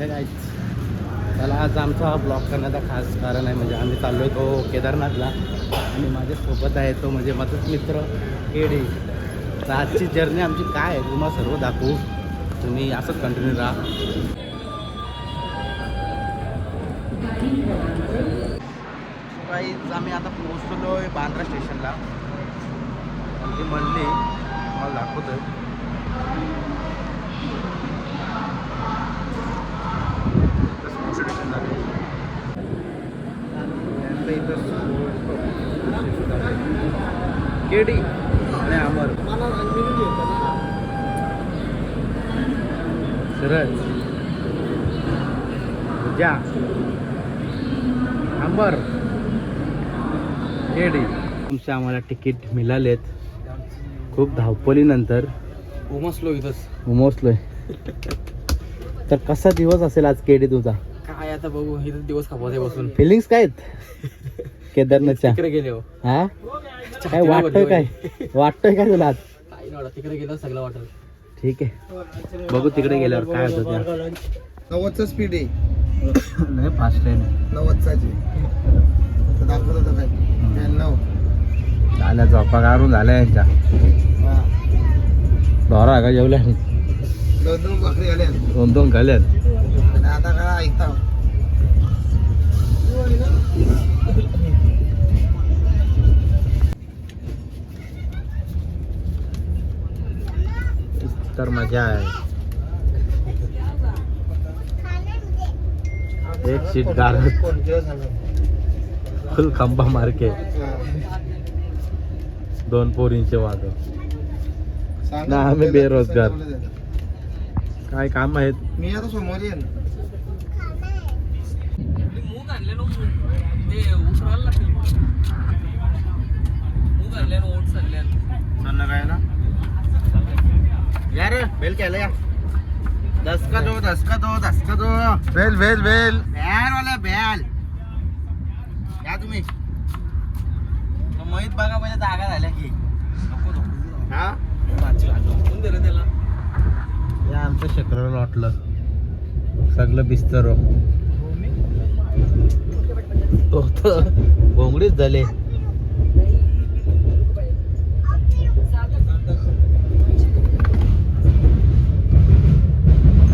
हे काय त्याला आज आमचा ब्लॉग करण्याचा खास कारण आहे म्हणजे आम्ही चाललो आहे तो केदारनाथला आणि माझ्यासोबत आहे तो म्हणजे माझाच मित्र केडी. तर आजची जर्नी आमची काय आहे तुम्हाला सर्व दाखवू, तुम्ही असंच कंटिन्यू राहा. गाईज आम्ही आता पोहोचलो आहे बांद्रा स्टेशनला आणि ती म्हणली मला दाखवतोय स्टेशन झाले केडी आणि अमर सरळ जा अंबर केडी. तुमचे आम्हाला तिकीट मिळालेत खूप धावपळीनंतर. उमसलोय तर कसा दिवस असेल आज केडी तुझा? काय आता बघू, इथं दिवस खपवते बसून. फिलिंग्स काय आहेत केदारनाथच्या? तिकडे गेले हो. हा काय वाटतंय, काय वाटतंय काय तुला आज? काही नाही, तिकडे गेलं सगळं वाटत. ठीक आहे बघू तिकडे गेल्यावर काय होतं त्या. 90चा स्पीड आहे. नाही फास्ट ट्रेन 90चा दाखवत होतं काय 99. झाल्या झोपा काढून झाल्या यांच्या. ढोरा का जेवल्या? 2 भाकरी आल्या 2 खाल्यात. आणि आता काय ऐकता तर मजा आहे. एक सीट गारत फुल खंबा मार्के 2 पोरींचे वाद ना. आम्ही बेरोजगार, काय काम आहेत? मी आता समोर येईन. मूग आणले ना, ते उठवायला लागतील. मूग आणले ना, ओट्स आणले. संध्याकाळला यार बेल केलं या 10 का 2 बेल बेल बेल बेल वाला बेल या तुम्ही मोहित बघा पहिले जागा झाल्या की हा कोण दिलं त्याला? या आमच्या शेकराला वाटलं सगळं बिस्तर तो तर भोंगडीच झाले.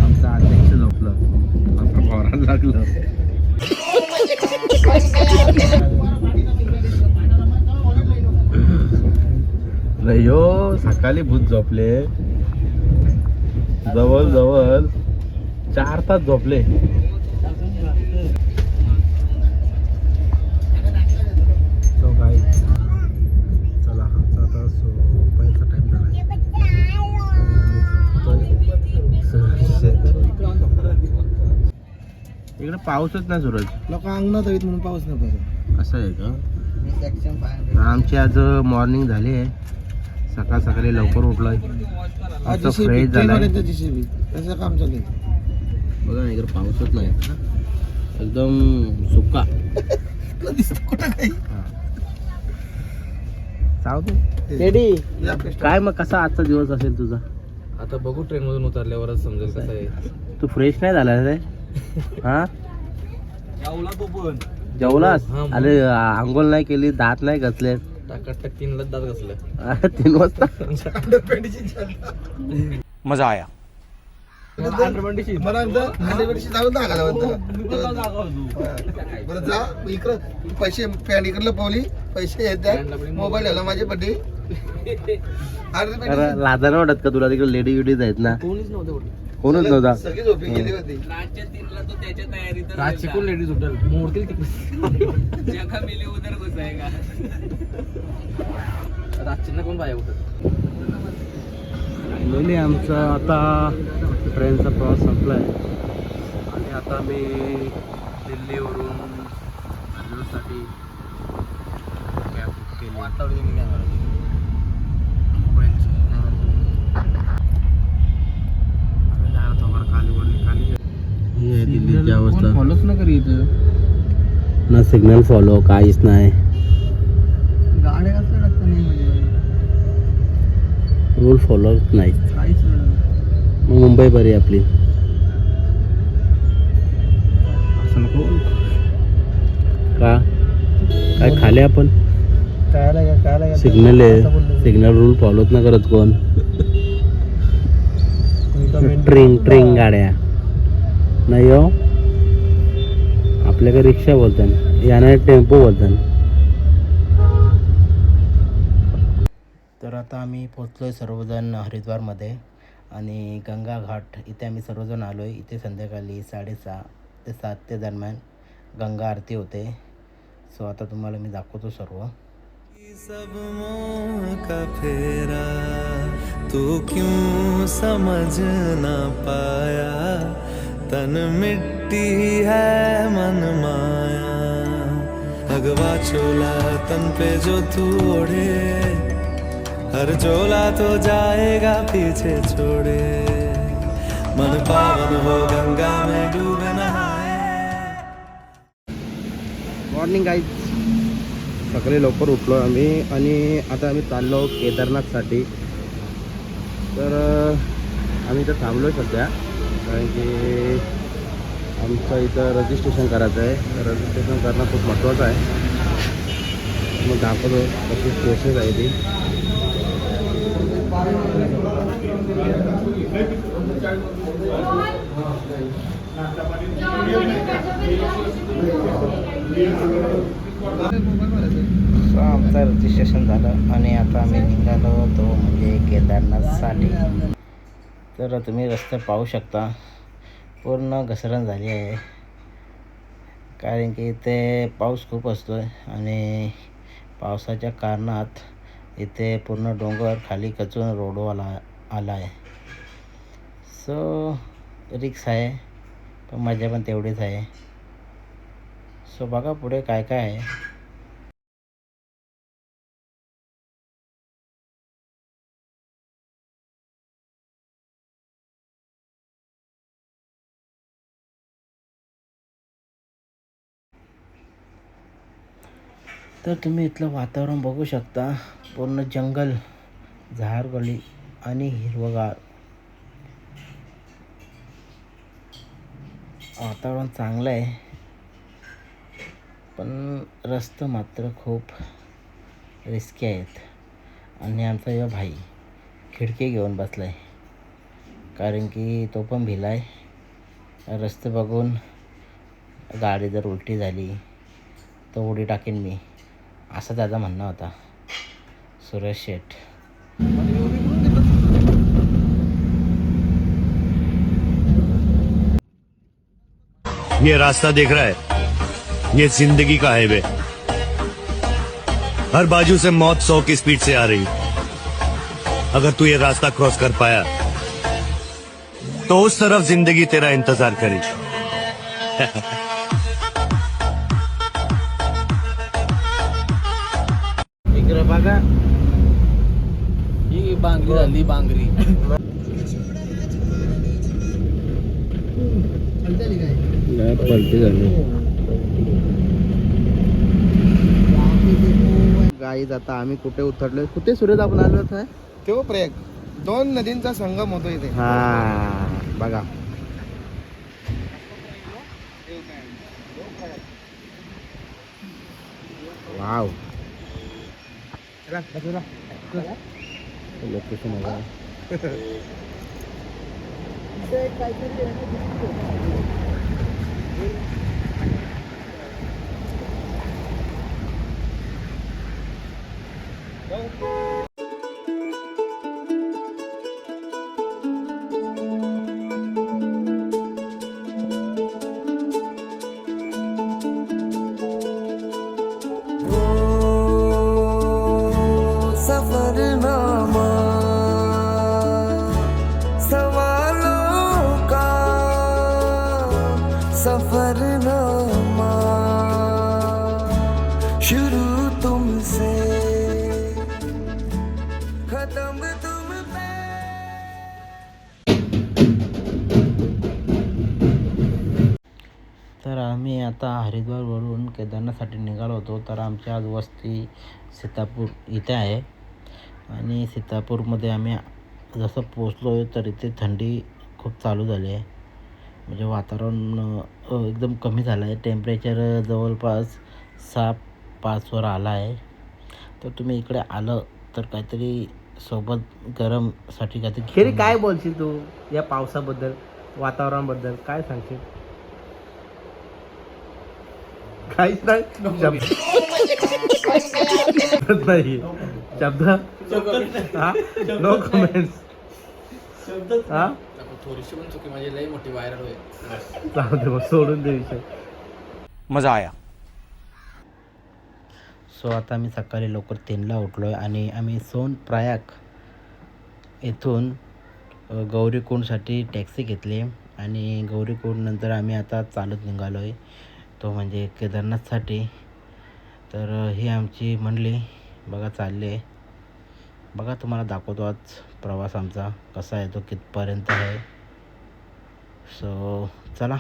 आमचा अध्यक्ष झोपलं आता फवारायला लागलं. नाही हो, सकाळी भूत झोपले जवळ जवळ 4 तास झोपले. तो काय चला आता झोपायचा टाइम झाला. इकडे पाऊसच नाही सूरज. लोक अंगणात येत म्हणून पाऊस नाही पडत. असं आहे का? आमची आज मॉर्निंग झाली आहे. सकाळ सकाळी लवकर उठलोय. असं फ्रेश झालाय. त्याचं काम चालू आहे. बघा ना इकडे पाऊसच नाही एकदम सुका. काय मग कसा आजचा दिवस असेल तुझा? आता बघू, ट्रेन मधून उतरल्यावरच समजेल कसं आहे. तू फ्रेश नाही झाला रे? हा जेवला तो पण. जेवलास? अरे आंघोळ नाही केली, दात नाही घासले. टाकाटक 3 दात घासलं. 3 वाजता मजा आया. मला जाऊन दाखवला बरं जा इकडं पैसे पॅन्ट इकडलं पावली पैसे येतात. मोबाईल आला माझे बड्डे. लाजा वाटत का तुला? तिकडे लेडी युडीज आहेत ना. कोणीच नव्हतं. कोणच नव्हता. सगळी झोपी गेली होती. रातच्या 3ला तो त्याच्या तयारीत. रातची कोण लेडीज उठल मोडतील तिकडे. जगा मेले उधर घुसायगा. रातची कोण बाया उठत. आमचा आता ट्रेनचा प्रवास संपलाय आणि आता मी दिल्लीवरून साठी कॅब बुक केली. दिल्लीची अवस्था फॉलोच ना करी इथं. ना सिग्नल फॉलो काहीच नाही. गाड्या कसं टाकता नाही म्हणजे रूल फॉलो नाही. काहीच नाही. मग मुंबई बरी आपली. आले आपण. सिग्नल आहे, सिग्नल रूल फॉलोच ना करत कोण. ट्रिंग ट्रिंग गाड्या नाही हो, आपल्याकडे रिक्षा बोलतात, याने टेम्पो बोलतात. तर आता आम्ही पोचलोय सर्वजण हरिद्वारमध्ये आणि गंगा घाट इथे आम्ही सर्वजण आलो आहे. इथे संध्याकाळी 6:30 ते 7 ते दरम्यान गंगा आरती होते. सो आता तुम्हाला मी दाखवतो सर्व. सब मोह का फेरा तू क्यों समझ ना पाया, तन मिट्टी है मन माया, भगवा चोला तन पे जो तू ओढ़े, हर चोला तो जाएगा पीछे छोड़े, मन पावन हो गंगा में डूब नहाए. मॉर्निंग गाईज, सकाळी लवकर उठलो आम्ही आणि आता आम्ही चाललो केदारनाथसाठी. तर आम्ही इथं थांबलो आहे सध्या, कारण की आमचं इथं रजिस्ट्रेशन करायचं आहे. रजिस्ट्रेशन करणं खूप महत्त्वाचं आहे. मग दाखवतो कशी प्रोसेस आहे ती. आमचं रजिस्ट्रेशन झालं आणि आता आम्ही निघालो होतो म्हणजे केदारनाथसाठी. तर तुम्ही रस्ते पाहू शकता, पूर्ण घसरण झाली आहे, कारण की इथे पाऊस खूप असतो आहे आणि पावसाच्या कारणात इथे पूर्ण डोंगर खाली कचून रोडवाला आला आहे. सो रिक्स आहे, पण मजा पण तेवढीच आहे. सो बघा पुढे काय काय आहे. तर तुम्ही इथलं वातावरण बघू शकता, पूर्ण जंगल, झाडगळी आणि हिरवगार वातावरण चांगलं आहे. पण रस्ते मात्र खूप रिस्की आहेत. आणि आमचा यो भाई खिडकी घेऊन बसला आहे, कारण की तो पण भिला आहे. रस्ते बघून गाडी जर उलटी झाली तर उडी टाकेन मी, असं त्याचा म्हणणं होता. सुरेश शेठ. ये रास्ता देख रहा है, ये जिंदगी का हाईवे. हर बाजू से मौत 100 की स्पीड से आ रही. अगर तू ये रास्ता क्रॉस कर पाया तो उस तरफ जिंदगी तेरा इंतजार करेगी. इकडे बघा, ही बांगरी झाली, बांगरी. पलटी झाली गाईज. आता आम्ही कुठे उतरलोय, कुठे सुरेश आपण आलो आहे? तो प्रयाग, 2 नदींचा संगम होतो इथे. हा बघा, वाव. लोकेशन बघा. सफरनामा सवालों का, सफरनामा शुरू तुमसे खत्म तुम पे. तर आम्ही आता हरिद्वारवरून केदारनाथसाठी निघालो होतो. तर आमची आज वस्ती सीतापूर इथे आहे आणि सीतापूरमध्ये आम्ही जसं पोचलो तर इथे थंडी खूप चालू झाली आहे. म्हणजे वातावरण एकदम कमी झालं आहे. टेम्परेचर जवळपास पासवर आला आहे. तर तुम्ही इकडे आलं तर काहीतरी सोबत गरमसाठी काहीतरी खेरी. काय बोलशील तू या पावसाबद्दल, वातावरणाबद्दल काय सांगशील? काहीच नाही शब्द नाही शब्द हा नो कमेंट्स हा थोडीशी पण चुकी माझी लई मोठी व्हायरल होईल. जाऊ दे मग सोडून दे विषय. मजा आया. सो आता मी सकाळी लवकर 3ला उठलो आहे आणि आम्ही सोनप्रयाग येथून गौरीकुंडसाठी टॅक्सी घेतली आणि गौरीकुंडनंतर आम्ही आता चालत निघालो आहे, तो म्हणजे केदारनाथसाठी. तर ही आमची मंडळी बघा चालली आहे. बघा तुम्हाला दाखवतो आज प्रवास आमचा कसा आहे, तो कितपर्यंत आहे. सो चला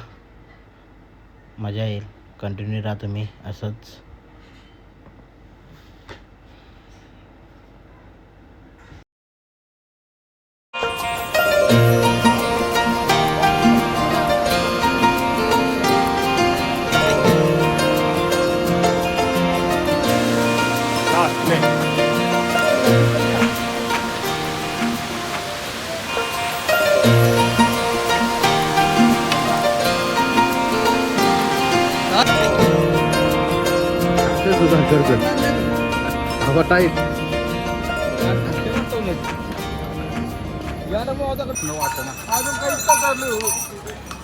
मजा येईल, कंटिन्यू राहा तुम्ही असंच. हवा टाईट. अजून काहीच का चालू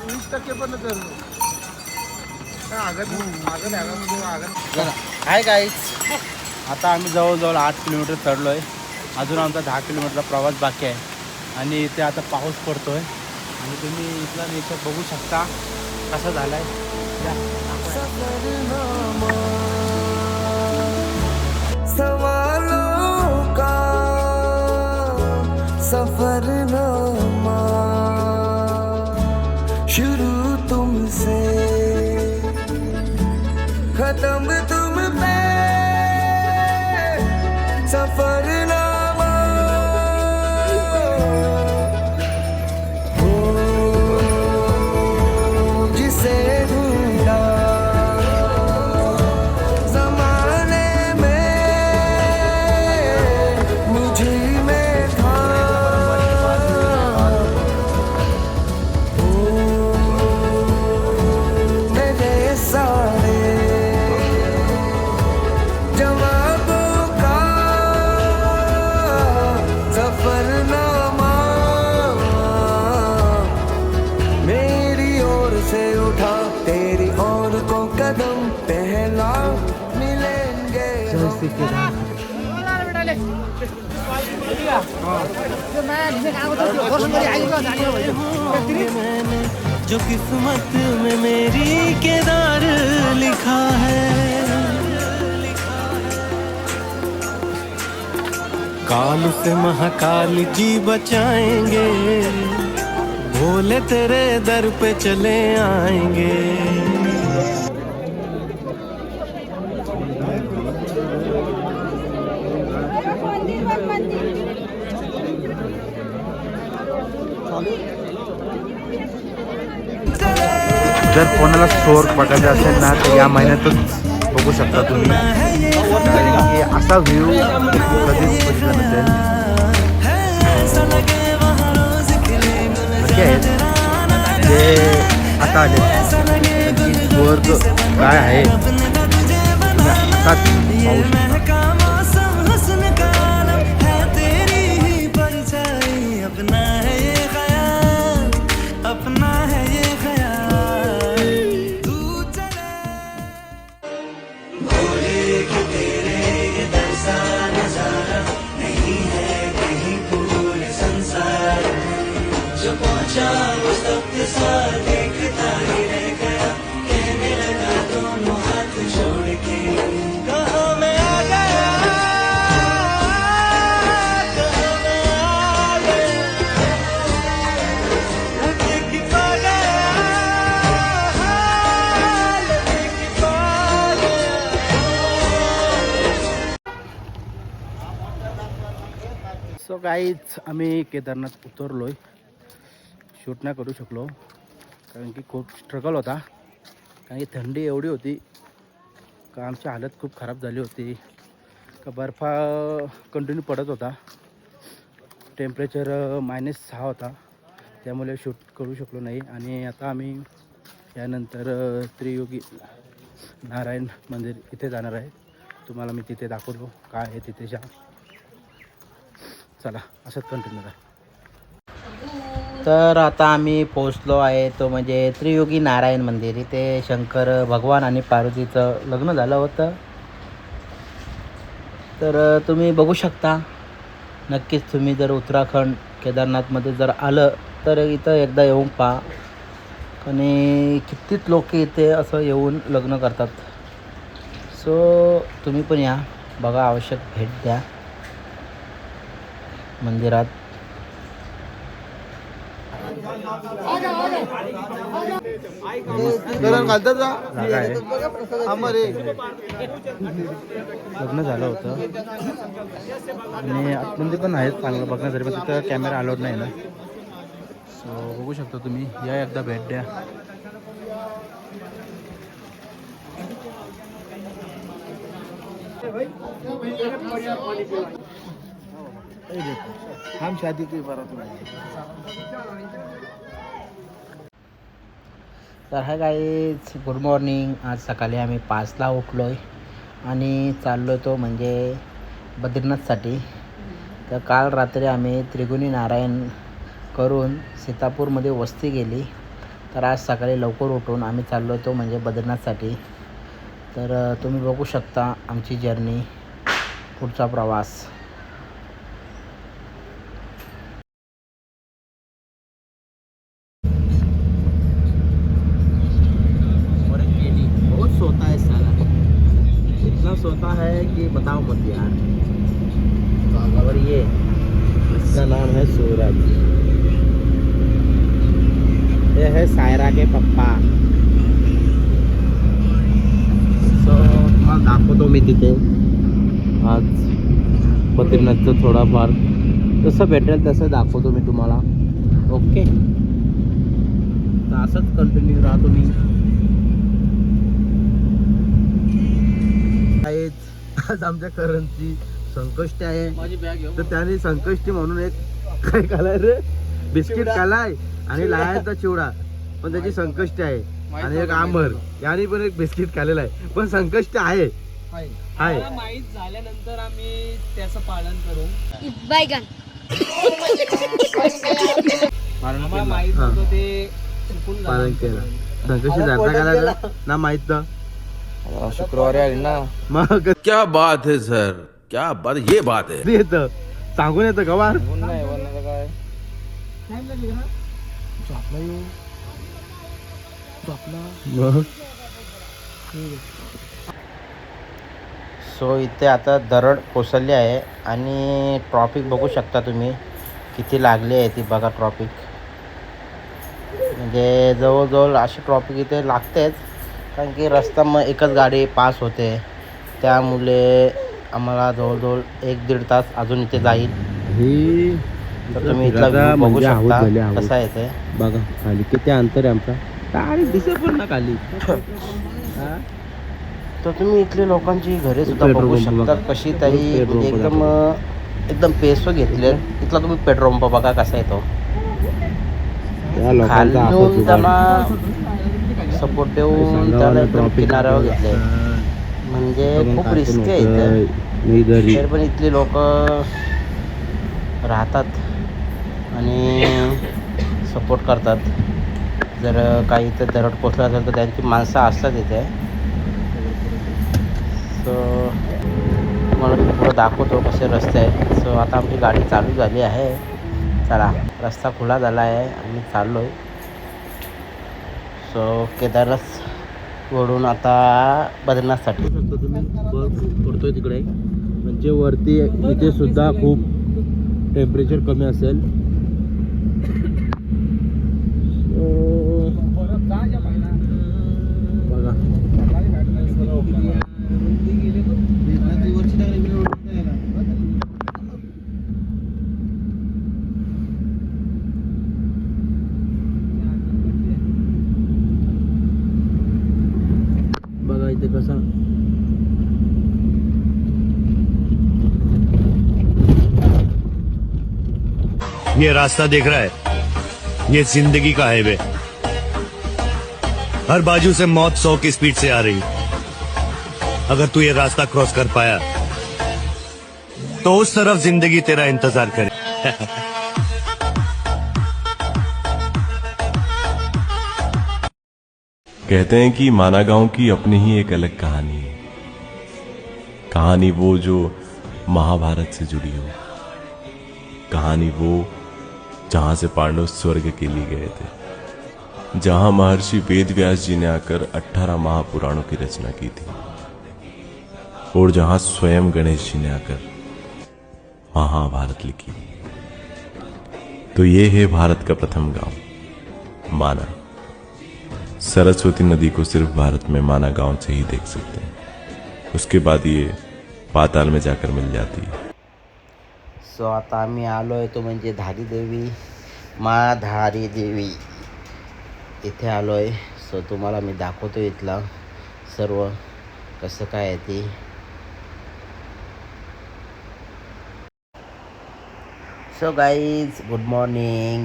20% पण चालू. हाय गाईज, आता आम्ही जवळजवळ 8 किलोमीटर चढलो आहे. अजून आमचा 10 किलोमीटरचा प्रवास बाकी आहे आणि इथे आता पाऊस पडतो आहे आणि तुम्ही इथला नेचर बघू शकता कसा झाला आहे. सवालों का सफरनामा शुरू तुमसे खत्म तुम पे सफरनामा जिसे ढूंढा जो किस्मत में मेरी केदार लिखा है, काल से महाकाल जी बचाएंगे, भोले तेरे दर पे चले आएंगे. जर कोणाला स्टोअर बघायचा असेल ना तर या महिन्यातच बघू शकता तुम्ही, कारण की असा व्ह्यू कधीच बघितला नसेल. नक्की आहेत जे आता आले त्यांची स्वर्ग काय आहे असाच पाहू शकता. सो गाईज आम्ही केदारनाथ उतरलो आहे. शूट नाही करू शकलो कारण की खूप स्ट्रगल होता, कारण की थंडी एवढी होती का आमची हालत खूप खराब झाली होती. का बर्फा कंटिन्यू पडत होता. टेम्परेचर -6 होता. त्यामुळे शूट करू शकलो नाही. आणि आता आम्ही यानंतर त्रियोगी नारायण मंदिर इथे जाणार आहे. तुम्हाला मी तिथे दाखवतो काय आहे तिथे जा. चला असंच कंटिन्यू करा. तर आता आम्ही पोचलो आहे तो म्हणजे त्रियोगी नारायण मंदिर. इथे शंकर भगवान आणि पार्वतीचं लग्न झालं होतं. तर तुम्ही बघू शकता. नक्कीच तुम्ही जर उत्तराखंड केदारनाथमध्ये जर आलं तर इथं एकदा येऊन पहा. आणि कितीच लोक इथे असं येऊन लग्न करतात. सो तुम्ही पण या, बघा, आवश्यक भेट द्या मंदिरात. लग्न झालं होतं आणि आतमध्ये पण आहेत चांगलं बघण्यासाठी, पण तिथं कॅमेरा अलाउड नाही ना. सो बघू शकता तुम्ही, या एकदा भेट द्या. हम शादी की बारात में. तर हाय गाईज, गुड मॉर्निंग. आज सकाळी आम्ही 5ला उठलो आहे आणि चाललो तो म्हणजे बद्रीनाथसाठी. तर काल रात्री आम्ही त्रिगुणी नारायण करून सीतापूरमध्ये वस्ती गेली. तर आज सकाळी लवकर उठून आम्ही चाललो तो म्हणजे बद्रीनाथसाठी. तर तुम्ही बघू शकता आमची जर्नी, पुढचा प्रवास. बहुत सोता है साला, इतना सोता है कि बताओ मत यार. और ये इसका नाम है सूरज. ये है सायरा के पप्पा. सो तुम्हाला दाखवतो मी तिथे आज बद्रीनाथचं थोडाफार जसं भेटेल तसं दाखवतो मी तुम्हाला. ओके, तर असंच कंटिन्यू राहा तुम्ही. आज आमच्या करणची संकष्टी आहे. माझी बॅग घेऊ. तर त्याने संकष्टी म्हणून एक काय खालाय रे, बिस्किट खालाय आणि लायाचा चिवडा, पण त्याची संकष्टी आहे. आणि एक आंबर, याने पण एक बिस्किट खाल्लेला आहे, पण संकष्टी आहे. मला माहित झाल्यानंतर आम्ही त्याचं पालन करू. बैगन आम्हाला माहित हा. होतं ते चुकून पालन झालं. केलं. संकष्टी जाता घालायला ना माहित ना. शुक्रवारी आली ना. मग क्या बात है सर, क्या बात, ये बात है. कधी येतं सांगून येतं गवार. नाही बनवलं काय. सो इथे आता दरड कोसळली आहे आणि ट्रॉफिक बघू शकता तुम्ही किती लागली आहे ती. बघा ट्रॉफिक, म्हणजे जवळजवळ अशी ट्रॉफिक इथे लागतेच, कारण की रस्ता मग एकच गाडी पास होते. त्यामुळे आम्हाला जवळजवळ 1-1.5 तास अजून इथे जाईल. तर तुम्ही इथला व्ह्यू बघू शकता कसा आहे ते. बघा खाली किती अंतर आहे आमचा, काय दिसत पण ना खाली. तर तुम्ही इथले लोकांची घरे सुद्धा बघू शकता कशी ताई एकदम पेसवर घेतले. इथला तुम्ही पेट्रोल पंप बघा कसा आहे तो. खालून त्याला सपोर्ट देऊन त्याला एकदम किनाऱ्यावर घेतले, म्हणजे खूप रिस्क आहे इथे. तरी पण इथली लोक राहतात आणि सपोर्ट करतात. जर काही इथं दरड कोसळत असेल तर त्यांची माणसं असतात इथे. सो तुम्हाला मी पुढं दाखवतो कसे रस्ते आहे. सो आता आमची गाडी चालू झाली आहे. चला, रस्ता खुला झाला आहे आणि चाललो आहे. सो केदारनाथ वरून आता बद्रीनाथसाठी. तुम्ही बर्फ पडतोय तिकडे, म्हणजे वरती इथे सुद्धा खूप टेम्परेचर कमी असेल. बघा बघा इथे कसा ये रास्ता देख रहा है, ये जिंदगी का हाईवे। हर बाजू से मौत 100 की स्पीड से आ रही। अगर तू ये रास्ता क्रॉस कर पाया तो उस तरफ जिंदगी तेरा इंतजार करे। कहते हैं कि माना गांव की अपनी ही एक अलग कहानी है। कहानी वो जो महाभारत से जुड़ी हो, कहानी वो जहां से पांडव स्वर्ग के लिए गए थे, जहां महर्षि वेदव्यास जी ने आकर 18 महापुराणों की रचना की थी, और जहां स्वयं गणेश जी ने आकर महाभारत लिखी। तो ये है भारत का प्रथम गांव, माना। सरस्वती नदी को सिर्फ भारत में माना गांव से ही देख सकते हैं, उसके बाद ये पाताल में जाकर मिल जाती है। सो आता आम्ही आलो आहे तो म्हणजे धारी देवी, मा धारी देवी इथे आलो आहे. सो तुम्हाला मी दाखवतो इथला सर्व कसं काय आहे ते. So guys, good morning.